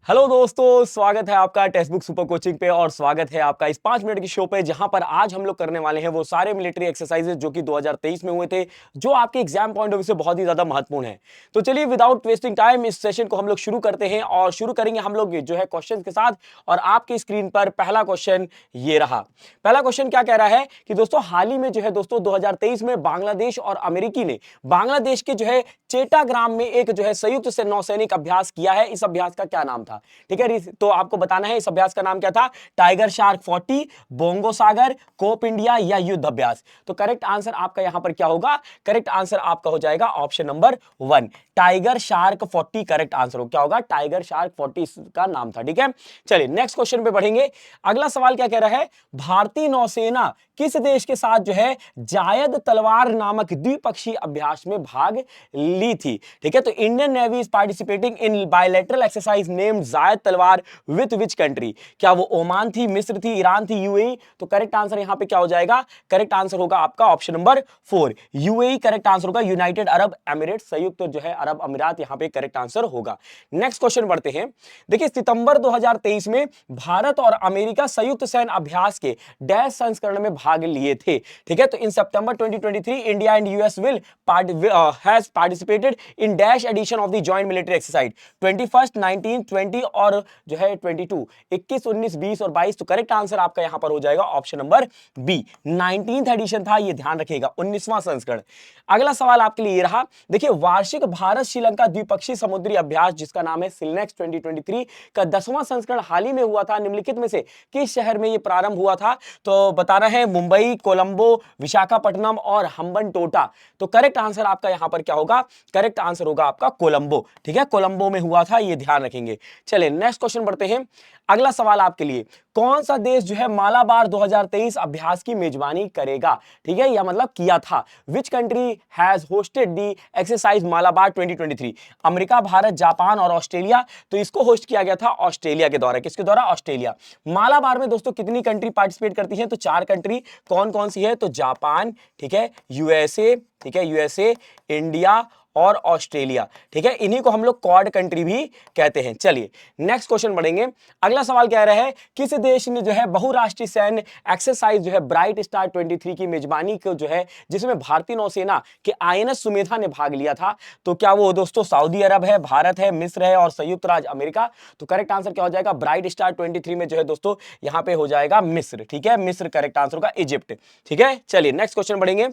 Hello दोस्तों, स्वागत है आपका टेक्स्ट बुक सुपर कोचिंग पे और स्वागत है आपका इस 5 मिनट की शो पे जहां पर आज हम लोग करने वाले हैं वो सारे मिलिट्री एक्सरसाइजेज जो कि 2023 में हुए थे, जो आपके एग्जाम पॉइंट ऑफ व्यू से बहुत ही ज्यादा महत्वपूर्ण है। तो चलिए विदाउट वेस्टिंग टाइम इस सेशन को हम लोग शुरू करते हैं और शुरू करेंगे हम लोग जो है क्वेश्चन के साथ। और आपके स्क्रीन पर पहला क्वेश्चन ये रहा। पहला क्वेश्चन क्या कह रहा है कि दोस्तों हाल ही में जो है दोस्तों 2023 में बांग्लादेश और अमेरिकी ने बांग्लादेश के जो है चेटाग्राम में एक जो है संयुक्त से नौसैनिक अभ्यास किया है। इस अभ्यास का क्या नाम था? ठीक है, तो आपको बताना है इस अभ्यास का नाम क्या था। टाइगर शार्क 40, बोंगो सागर, कोप इंडिया या युद्ध अभ्यास। तो करेक्ट आंसर आपका यहां पर क्या होगा? करेक्ट आंसर आपका हो जाएगा option number 1, tiger shark 40 correct answer हो। क्या होगा? टाइगर शार्क 40 का नाम था। ठीक है, चलिए नेक्स्ट क्वेश्चन पे बढ़ेंगे। अगला सवाल क्या कह रहा है? भारतीय नौसेना किस देश के साथ जो है जायद तलवार नामक द्विपक्षीय अभ्यास में भाग ली थी? ठीक है, तो Indian navy is participating in bilateral exercise named जायद तलवार विथ विच कंट्री? क्या वो ओमान थी, मिस्र थी, ईरान थी, यूएई? तो करेक्ट आंसर यहां पे क्या हो जाएगा? करेक्ट आंसर होगा आपका option number 4, UAE correct answer होगा। यूनाइटेड अरब एमिरेट, संयुक्त जो है अरब अमीरात यहां पे करेक्ट आंसर होगा। नेक्स्ट क्वेश्चन बढ़ते हैं। देखिए सितंबर 2023 में भारत और अमेरिका संयुक्त सैन्य अभ्यास के डैश संस्करण में भाग लिए थे। ठीक है, तो in September 2023 India and US will has participated in dash edition of the joint military exercise 21, 19, 20 और जो है 22, 21, 19, 20 और 22। तो करेक्ट आंसर आपका यहां पर हो जाएगा option number B, 19th addition था, ये ध्यान रखिएगा, 19वां संस्करण। अगला सवाल आपके लिए रहा। देखिए वार्षिक भारत श्रीलंका द्विपक्षीय समुद्री अभ्यास जिसका नाम है सिलनेक्स 2023 का 10वां संस्करण हाल ही में हुआ था। निम्नलिखित में से किस शहर में यह प्रारंभ हुआ था? तो बताना है मुंबई, कोलंबो, विशाखापट्टनम और हम्बनटोटा। तो करेक्ट आंसर आपका यहां पर क्या होगा? करेक्ट आंसर होगा आपका कोलंबो। ठीक है, कोलंबो में हुआ था, ये ध्यान रखेंगे। चलिए नेक्स्ट क्वेश्चन बढ़ते हैं। अगला सवाल आपके लिए, कौन सा देश जो है मालाबार 2023 अभ्यास की मेजबानी करेगा? ठीक है, या मतलब किया था। विच country has hosted the exercise Malabar 2023? America, Bharat, Japan और ऑस्ट्रेलिया। तो इसको होस्ट किया गया था ऑस्ट्रेलिया के द्वारा। किसके द्वारा? ऑस्ट्रेलिया। मालाबार में दोस्तों कितनी कंट्री पार्टिसिपेट करती हैं? तो 4 कंट्री। कौन कौन सी है? तो जापान, ठीक है, यूएसए, ठीक है, यूएसए, इंडिया और ऑस्ट्रेलिया। ठीक है, इन्हीं को हम लोग क्वाड कंट्री भी कहते हैं। चलिए नेक्स्ट क्वेश्चन बढ़ेंगे। अगला सवाल कह रहा है किस देश ने जो है बहुराष्ट्रीय सैन्य एक्सरसाइज जो है ब्राइट स्टार 23 की मेजबानी को जो है जिसमें भारतीय नौसेना के आईएनएस सुमेधा ने भाग लिया था? तो क्या वो दोस्तों सऊदी अरब है, भारत है, मिस्र है और संयुक्त राज्य अमेरिका? तो करेक्ट आंसर क्या हो जाएगा? ब्राइट स्टार 23 में जो है दोस्तों यहां पे हो जाएगा मिस्र। ठीक है, मिस्र करेक्ट आंसर होगा, इजिप्ट। ठीक है, चलिए नेक्स्ट क्वेश्चन बढ़ेंगे।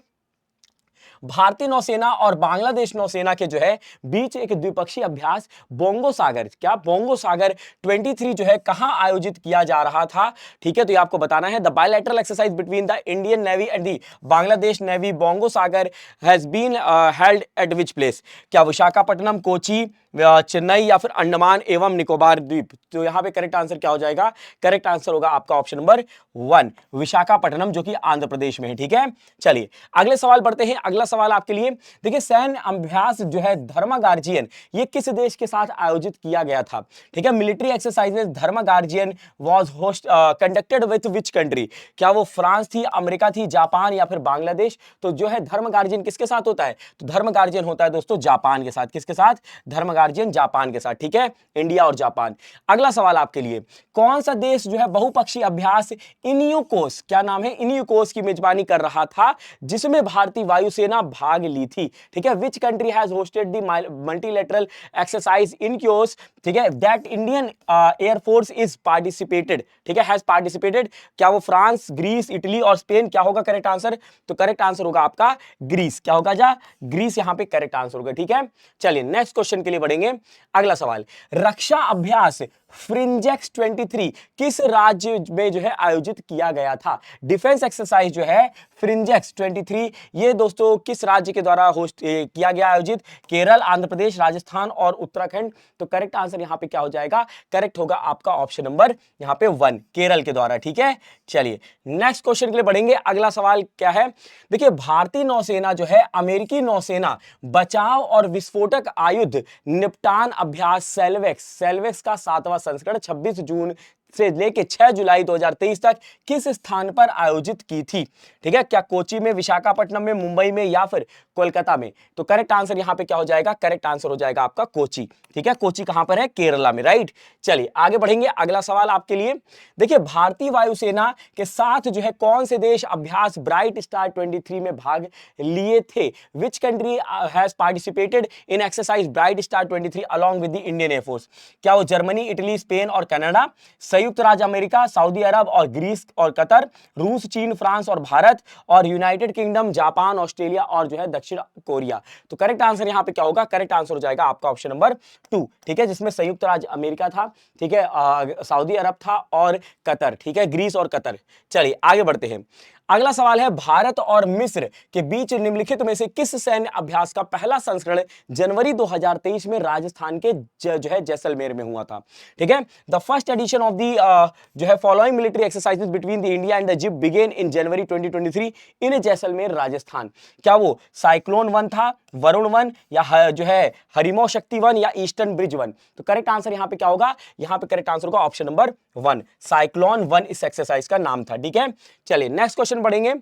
भारतीय नौसेना और बांग्लादेश नौसेना के जो है बीच एक द्विपक्षीय अभ्यास बोंगो सागर, क्या बोंगो सागर 23 जो है कहां आयोजित किया जा रहा था? ठीक है, तो ये आपको बताना है। The bilateral exercise between the Indian navy and the Bangladesh navy Bongo Sagar has been held at which place? क्या विशाखापट्टनम, कोची, चेन्नई या फिर अंडमान एवं निकोबार द्वीप? तो यहां पे करेक्ट आंसर क्या हो जाएगा? करेक्ट आंसर होगा आपका ऑप्शन नंबर 1, विशाखापट्टनम, जो कि आंध्र प्रदेश में है। ठीक है, चलिए अगले सवाल बढ़ते हैं। अगला सवाल आपके लिए, देखिए सैन्य अभ्यास जो है धर्मा गार्जियन ये किस देश के साथ आयोजित किया गया था? ठीक है, military exercises Dharma guardian was host conducted with which country? क्या वो फ्रांस थी, अमेरिका थी, जापान या फिर बांग्लादेश? तो जो है धर्म गार्जियन किसके साथ होता है? तो धर्म गार्जियन होता है दोस्तों जापान के साथ। किसके साथ? धर्म गार्जियन जापान के साथ। ठीक है, इंडिया और जापान। अगला सवाल आपके लिए, कौन सा देश जो है बहुपक्षीय अभ्यास इनियोकोस, क्या नाम है, इनियोकोस की मेजबानी कर रहा था जिसमें भारतीय वायुसेना भाग ली थी? ठीक है, which country has hosted the multilateral exercise Iniochos? ठीक है, that Indian air force is participated, ठीक है, हैज पार्टिसिपेटेड? क्या वो फ्रांस, ग्रीस, इटली और स्पेन? क्या होगा करेक्ट आंसर? तो करेक्ट आंसर होगा आपका ग्रीस। क्या होगा जा? ग्रीस यहां पे करेक्ट आंसर होगा। ठीक है, चलिए नेक्स्ट क्वेश्चन के लिए बढ़ेंगे। अगला सवाल, रक्षा अभ्यास फ्रिंजेक्स 23 किस राज्य में जो है आयोजित किया गया था? डिफेंस एक्सरसाइज जो है फ्रिंजेक्स 23 ये दोस्तों किस राज्य के द्वारा होस्ट किया गया, आयोजित? केरल, आंध्र प्रदेश, राजस्थान और उत्तराखंड। तो करेक्ट आंसर यहां पे क्या हो जाएगा? करेक्ट होगा आपका ऑप्शन नंबर यहां पे 1, केरल के द्वारा। ठीक है, चलिए नेक्स्ट क्वेश्चन के लिए बढ़ेंगे। अगला सवाल क्या है? देखिए भारतीय नौसेना जो है अमेरिकी नौसेना बचाव और विस्फोटक आयुध निपटान अभ्यास सेल्वेक्स का 7वां संस्करण 26 जून से लेके 6 जुलाई 2023 तक किस स्थान पर आयोजित की थी? ठीक है, क्या कोची में, विशाखापट्टनम में, मुंबई में या फिर कोलकाता में? तो करेक्ट आंसर यहां पे क्या हो जाएगा? करेक्ट आंसर हो जाएगा आपका कोची। ठीक है, कोची कहां पर है? केरला में, राइट। चलिए आगे बढ़ेंगे, अगला सवाल आपके लिए। देखिए, भारतीय वायुसेना के साथ जो है कौन से देश अभ्यास ब्राइट स्टार 23 में भाग लिए थे? विच country has participated in exercise bright star 23 along with the Indian air force? क्या वो जर्मनी, इटली, स्पेन और कनाडा, संयुक्त राज्य अमेरिका, सऊदी अरब और ग्रीस और कतर, रूस, चीन, फ्रांस और भारत, और यूनाइटेड किंगडम, जापान, ऑस्ट्रेलिया और जो है दक्षिण कोरिया? तो करेक्ट आंसर यहां पे क्या होगा? करेक्ट आंसर हो जाएगा आपका ऑप्शन नंबर 2। ठीक है, जिसमें संयुक्त राज्य अमेरिका था, ठीक है, सऊदी अरब था और कतर, ठीक है, ग्रीस और कतर। चलिए आगे बढ़ते हैं। अगला सवाल है, भारत और मिस्र के बीच निम्नलिखित में से किस सैन्य अभ्यास का पहला संस्करण जनवरी 2023 में राजस्थान के जो है जैसलमेर में हुआ था? ठीक है, the first edition of the जो है following military exercises between the India and the Egypt began in January 2023 in Jaisalmer Rajasthan. क्या वो साइक्लोन 1 था, वरुण 1, या जो है हरिमो शक्ति 1 या ईस्टर्न ब्रिज 1? तो करेक्ट आंसर यहां पे क्या होगा? यहां पे करेक्ट आंसर होगा ऑप्शन नंबर 1, साइक्लोन 1 इस एक्सरसाइज का नाम था। ठीक है, चलिए नेक्स्ट क्वेश्चन बढ़ेंगे।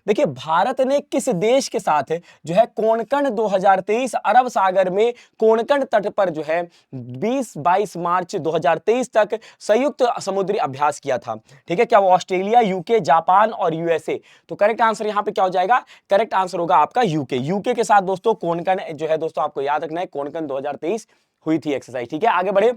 देखिए, भारत ने किस देश के साथ जो है कोंकण 2023 अरब सागर में कोंकण तट पर जो है 20-22 मार्च 2023 तक संयुक्त समुद्री अभ्यास किया था? ठीक है, क्या वो ऑस्ट्रेलिया, यूके, जापान और यूएसए? तो करेक्ट आंसर यहां पे क्या हो जाएगा? करेक्ट आंसर होगा आपका यूके। यूके के साथ दोस्तों कोंकण जो है दोस्तों आपको याद रखना है, कोंकण 2023 हुई थी एक्सरसाइज। ठीक है, आगे बढ़े।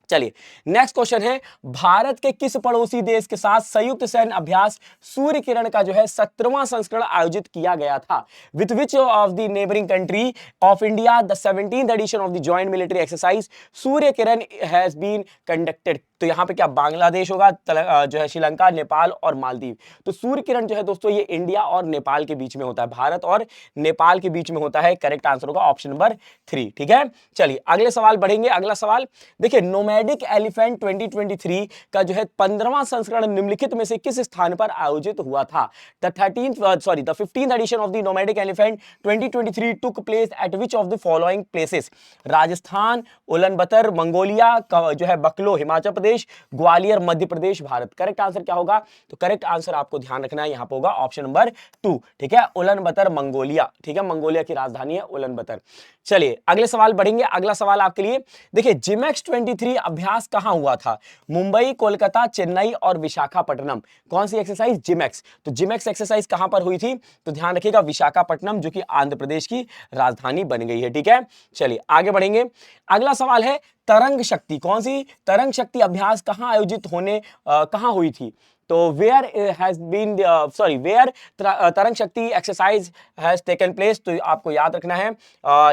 चलिए नेक्स्ट क्वेश्चन है, भारत के किस पड़ोसी देश के साथ संयुक्त सैन्य अभ्यास सूर्य किरण का जो है 17वां संस्करण आयोजित किया गया था? With which of the neighbouring country of India the 17th edition of the joint military exercise Surya Kiran has been conducted? तो यहां पे क्या बांग्लादेश होगा, जो है श्रीलंका, नेपाल और मालदीव। तो सूर्य किरण जो है दोस्तों ये इंडिया और नेपाल के बीच में होता है, भारत और नेपाल के बीच में होता है। करेक्ट आंसर होगा ऑप्शन नंबर 3। ठीक है, चलिए अगले सवाल बढ़ेंगे। अगला सवाल देखिए, नोमैडिक एलिफेंट 2023 का जो है 15वां संस्करण निम्नलिखित में से किस स्थान पर आयोजित हुआ था? The 15th edition of the nomadic elephant 2023 took place at which of the following places? Rajasthan, Ulaanbaatar, Mongolia, जो है बकलो हिमाचल प्रदेश, ग्वालियर मध्य प्रदेश, भारत। करेक्ट आंसर क्या होगा? तो करेक्ट आंसर आपको ध्यान रखना है, यहां पर होगा ऑप्शन नंबर 2। ठीक है, उलानबतर मंगोलिया, ठीक है, मंगोलिया की राजधानी है उलानबतर। चलिए अगले सवाल बढ़ेंगे। अगला सवाल आपके लिए देखिए, जिमैक्स 23 अभ्यास कहां हुआ था? मुंबई, कोलकाता, चेन्नई और विशाखापट्टनम। कौन सी एक्सरसाइज? जिमैक्स। तो जिमैक्स एक्सरसाइज कहां पर हुई थी? तो ध्यान रखिएगा विशाखापट्टनम, जो कि आंध्र प्रदेश की राजधानी बन गई है। ठीक है, चलिए आगे बढ़ेंगे। अगला सवाल है, तरंग शक्ति, कौन सी तरंग शक्ति अभ्यास कहां आयोजित कहां हुई थी? तो वेयर हैज बीन वेयर तरंग शक्ति एक्सरसाइज हैज टेकन प्लेस? तो आपको याद रखना है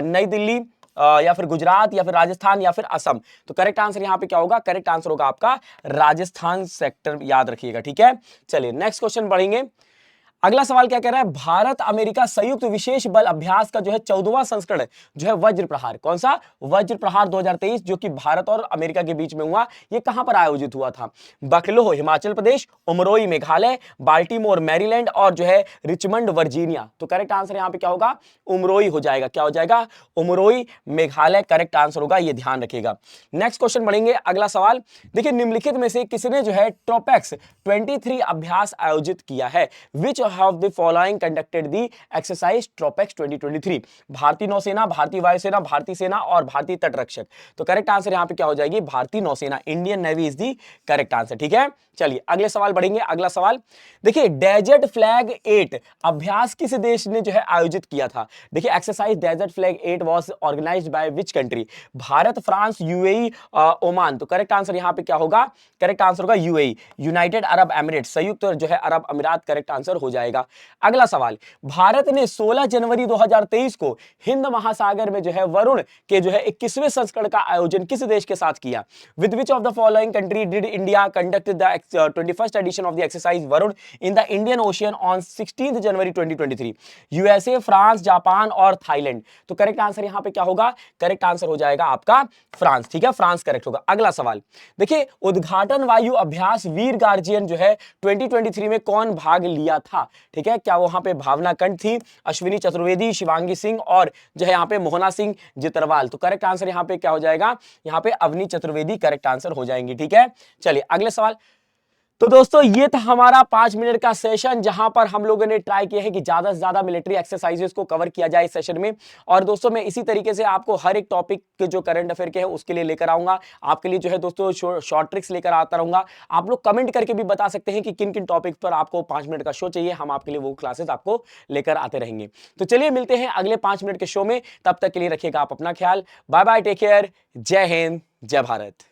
नई दिल्ली, या फिर गुजरात, या फिर राजस्थान, या फिर असम। तो करेक्ट आंसर यहां पे क्या होगा? करेक्ट आंसर होगा आपका राजस्थान सेक्टर, याद रखिएगा। ठीक है, चलिए नेक्स्ट क्वेश्चन बढ़ेंगे। अगला सवाल क्या कह रहा है, भारत अमेरिका संयुक्त विशेष बल अभ्यास का जो है 14वां संस्करण जो है वज्र प्रहार, कौन सा? वज्र प्रहार 2023, जो कि भारत और अमेरिका के बीच में हुआ, ये कहां पर आयोजित हुआ था? बकलोह हिमाचल प्रदेश, उमरोई मेघालय, बाल्टीमोर मैरीलैंड और जो है रिचमंड वर्जीनिया। तो करेक्ट आंसर यहां पे क्या होगा? उमरोई हो जाएगा। क्या हो जाएगा? उमरोई मेघालय करेक्ट आंसर होगा, ये ध्यान रखिएगा। नेक्स्ट क्वेश्चन बढ़ेंगे। अगला सवाल देखिए, निम्नलिखित में से किसने जो है ट्रोपेक्स 23 अभ्यास आयोजित किया है? Which of the following conducted the exercise TROPEX 2023? भारतीय नौसेना, भारतीय वायुसेना, भारतीय सेना और भारतीय तटरक्षक। तो करेक्ट आंसर यहां पे क्या हो जाएगी? भारतीय नौसेना, Indian navy is the correct answer. ठीक है, चलिए अगले सवाल बढ़ेंगे। अगला सवाल देखिए, डेजर्ट फ्लैग 8 अभ्यास किस देश ने जो है आयोजित किया था? देखिए, exercise desert flag 8 was organised by which country? Bharat, France, UAE, Oman. तो करेक्ट आंसर यहां पे क्या होगा? करेक्ट आंसर होगा यूएई, यूनाइटेड अरब एमिरेट, संयुक्त जो है अरब अमीरात। करेक्ट आंसर हो जाएगा। अगला सवाल, भारत ने 16 जनवरी 2023 को हिंद महासागर में जो है वरुण के जो है 21वें संस्करण का आयोजन किस देश के साथ किया? With which of the following country did India conduct the 21st edition of the exercise Varun in the Indian Ocean on 16 January 2023? USA, France, Japan और थाईलैंड। तो करेक्ट आंसर यहां पे क्या होगा? करेक्ट आंसर हो जाएगा आपका फ्रांस। ठीक है, फ्रांस करेक्ट होगा। अगला सवाल देखिए, उद्घाटन वायु अभ्यास वीर गार्जियन जो है 2023 में कौन भाग लिया था? ठीक है, क्या वहां पे भावना कंठ थी, अश्विनी चतुर्वेदी, शिवांगी सिंह और जो है यहाँ पे मोहना सिंह जितरवाल? तो करेक्ट आंसर यहाँ पे क्या हो जाएगा, यहाँ पे अवनी चतुर्वेदी करेक्ट आंसर हो जाएंगी। ठीक है, चलिए अगले सवाल। तो दोस्तों ये था हमारा 5 मिनट का सेशन, जहां पर हम लोगों ने ट्राई किया है कि ज्यादा से ज्यादा मिलिट्री एक्सरसाइजेस को कवर किया जाए इस सेशन में। और दोस्तों मैं इसी तरीके से आपको हर एक टॉपिक के जो करंट अफेयर के हैं उसके लिए लेकर आऊंगा, आपके लिए जो है दोस्तों शॉर्ट ट्रिक्स लेकर आता रहूंगा। आप लोग कमेंट करके भी बता सकते हैं कि किन किन टॉपिक पर आपको 5 मिनट का शो चाहिए, हम आपके लिए वो क्लासेस आपको लेकर आते रहेंगे। तो चलिए मिलते हैं अगले 5 मिनट के शो में, तब तक के लिए रखिएगा आप अपना ख्याल। बाय बाय, टेक केयर, जय हिंद, जय भारत।